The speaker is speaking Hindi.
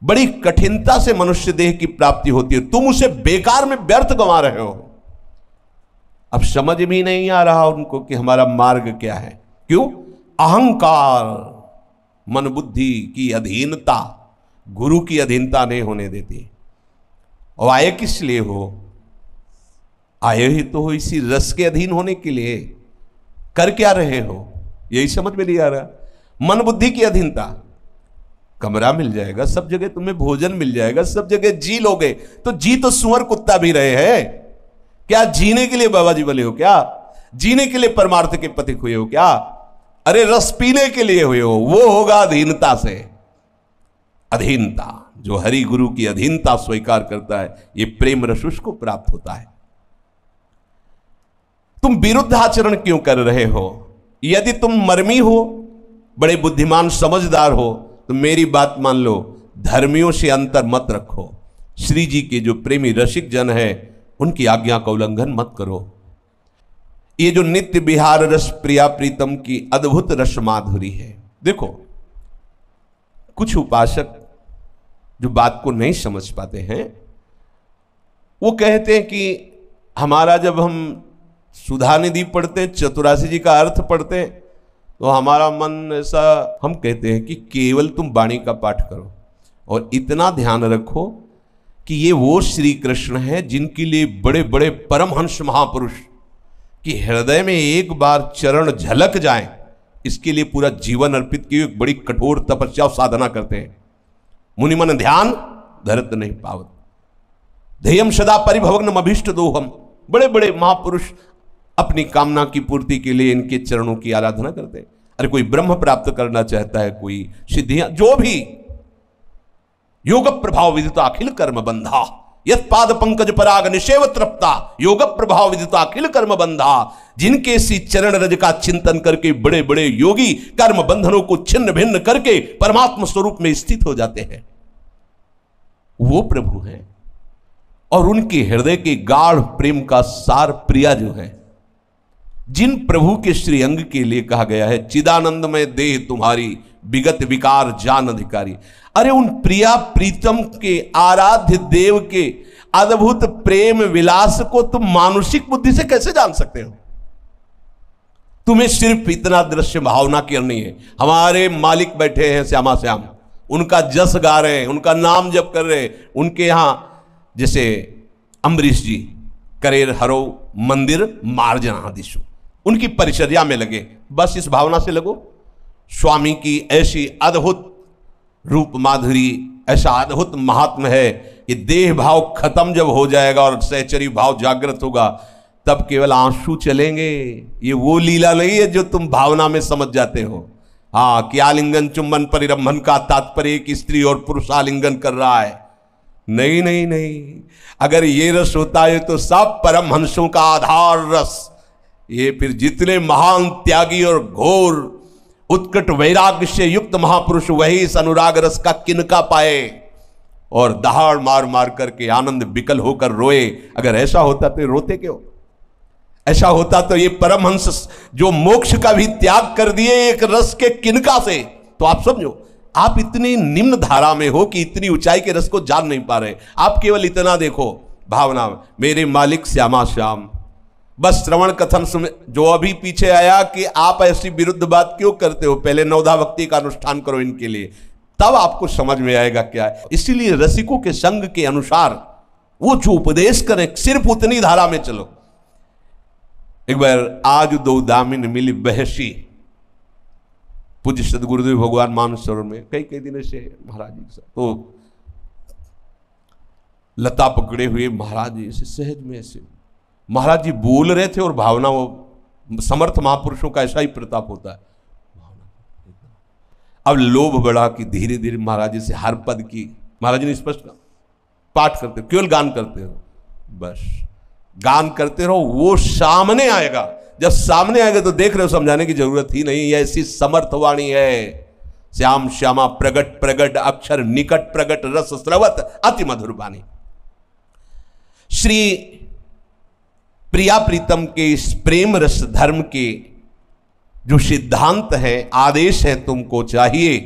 बड़ी कठिनता से मनुष्य देह की प्राप्ति होती है, तुम उसे बेकार में व्यर्थ गंवा रहे हो। अब समझ भी नहीं आ रहा उनको कि हमारा मार्ग क्या है। क्यों? अहंकार, मन बुद्धि की अधीनता, गुरु की अधीनता नहीं होने देती। और आए किस लिए हो? आए ही तो हो इसी रस के अधीन होने के लिए। कर क्या रहे हो यही समझ में नहीं आ रहा। मन बुद्धि की अधीनता, कमरा मिल जाएगा, सब जगह तुम्हें भोजन मिल जाएगा, सब जगह जी लोगे, तो जी तो सुअर कुत्ता भी रहे हैं। क्या जीने के लिए बाबा जी बोले हो? क्या जीने के लिए परमार्थ के पथिक हुए हो? क्या अरे रस पीने के लिए हुए हो? वो होगा अधीनता से। अधीनता, जो हरि गुरु की अधीनता स्वीकार करता है, ये प्रेम रस उसको प्राप्त होता है। तुम विरुद्ध आचरण क्यों कर रहे हो? यदि तुम मर्मी हो, बड़े बुद्धिमान समझदार हो, तो मेरी बात मान लो, धर्मियों से अंतर मत रखो। श्री जी के जो प्रेमी रसिक जन है, उनकी आज्ञा का उल्लंघन मत करो। ये जो नित्य विहार रस प्रिया प्रीतम की अद्भुत रस माधुरी है। देखो, कुछ उपासक जो बात को नहीं समझ पाते हैं, वो कहते हैं कि हमारा जब हम सुधा निधि पढ़ते, चतुरासी जी का अर्थ पढ़ते, तो हमारा मन ऐसा, हम कहते हैं कि केवल तुम वाणी का पाठ करो और इतना ध्यान रखो कि ये वो श्री कृष्ण है जिनके लिए बड़े बड़े परमहंस महापुरुष कि हृदय में एक बार चरण झलक जाए, इसके लिए पूरा जीवन अर्पित किए, एक बड़ी कठोर तपस्या और साधना करते हैं। मुनि मन ध्यान धरत नहीं पावत, ध्येयम सदा परिभवग्नम अभीष्ट दोहम। बड़े बड़े महापुरुष अपनी कामना की पूर्ति के लिए इनके चरणों की आराधना करते हैं। अरे कोई ब्रह्म प्राप्त करना चाहता है, कोई सिद्धियां, जो भी, योग प्रभाव विदिता अखिल कर्म बंधा, यत पाद पंकज पराग निषेव तृप्ता, योग प्रभाव विदिता अखिल कर्म बंधा। जिनके इसी चरण रज का चिंतन करके बड़े बड़े योगी कर्म बंधनों को छिन्न भिन्न करके परमात्मा स्वरूप में स्थित हो जाते हैं, वो प्रभु हैं। और उनके हृदय के गाढ़ प्रेम का सार प्रिया जो है, जिन प्रभु के श्री अंग के लिए कहा गया है, चिदानंद में देह तुम्हारी विगत विकार जान अधिकारी। अरे उन प्रिया प्रीतम के आराध्य देव के अद्भुत प्रेम विलास को तुम मानुषिक बुद्धि से कैसे जान सकते हो? तुम्हें सिर्फ इतना दृश्य भावना करनी है। हमारे मालिक बैठे हैं श्यामा श्याम, उनका जस गा रहे हैं, उनका नाम जप कर रहे हैं। उनके यहां जैसे अम्बरीश जी करेर हरो मंदिर मार्जना दिशु, उनकी परिचर्या में लगे, बस इस भावना से लगो। स्वामी की ऐसी अद्भुत रूप माधुरी, ऐसा अद्भुत महात्म है कि देह भाव खत्म जब हो जाएगा और सहचरी भाव जागृत होगा, तब केवल आंसू चलेंगे। ये वो लीला नहीं है जो तुम भावना में समझ जाते हो। हाँ, कि आलिंगन चुंबन परिरंभन का तात्पर्य कि स्त्री और पुरुष आलिंगन कर रहा है, नहीं नहीं नहीं। अगर ये रस होता है तो सब परमहंसों का आधार रस, ये फिर जितने महान त्यागी और घोर उत्कट वैराग्य से युक्त महापुरुष, वही इस अनुराग रस का किनका पाए और दहाड़ मार मार करके आनंद विकल होकर रोए। अगर ऐसा होता तो रोते क्यों? ऐसा होता तो ये परमहंस जो मोक्ष का भी त्याग कर दिए एक रस के किनका से, तो आप समझो आप इतनी निम्न धारा में हो कि इतनी ऊंचाई के रस को जान नहीं पा रहे। आप केवल इतना देखो भावना में, मेरे मालिक श्यामा श्याम, बस श्रवण कथन सुन। जो अभी पीछे आया कि आप ऐसी विरुद्ध बात क्यों करते हो, पहले नवधा भक्ति का अनुष्ठान करो इनके लिए, तब आपको समझ में आएगा क्या है। इसीलिए रसिकों के संग के अनुसार वो जो उपदेश करें, सिर्फ उतनी धारा में चलो। एक बार आज दो दामिन मिली बहसी, पूज्य सदगुरुदेव भगवान मानसरोवर में कई दिनों से महाराज जी के साथ, तो लता पकड़े हुए महाराज जी से सहज में ऐसे महाराज जी बोल रहे थे और भावना, वो समर्थ महापुरुषों का ऐसा ही प्रताप होता है। अब लोभ बढ़ा कि धीरे धीरे महाराज जी से हर पद की महाराज जी ने स्पष्ट पाठ करते, केवल गान करते रहो, बस गान करते रहो, वो सामने आएगा। जब सामने आएगा तो देख रहे हो, समझाने की जरूरत ही नहीं, ये ऐसी समर्थ वाणी है। श्याम श्यामा प्रगट प्रगट अक्षर निकट प्रगट रस स्रवत अति मधुर वाणी। श्री प्रिया प्रीतम के इस प्रेम रस धर्म के जो सिद्धांत है, आदेश है, तुमको चाहिए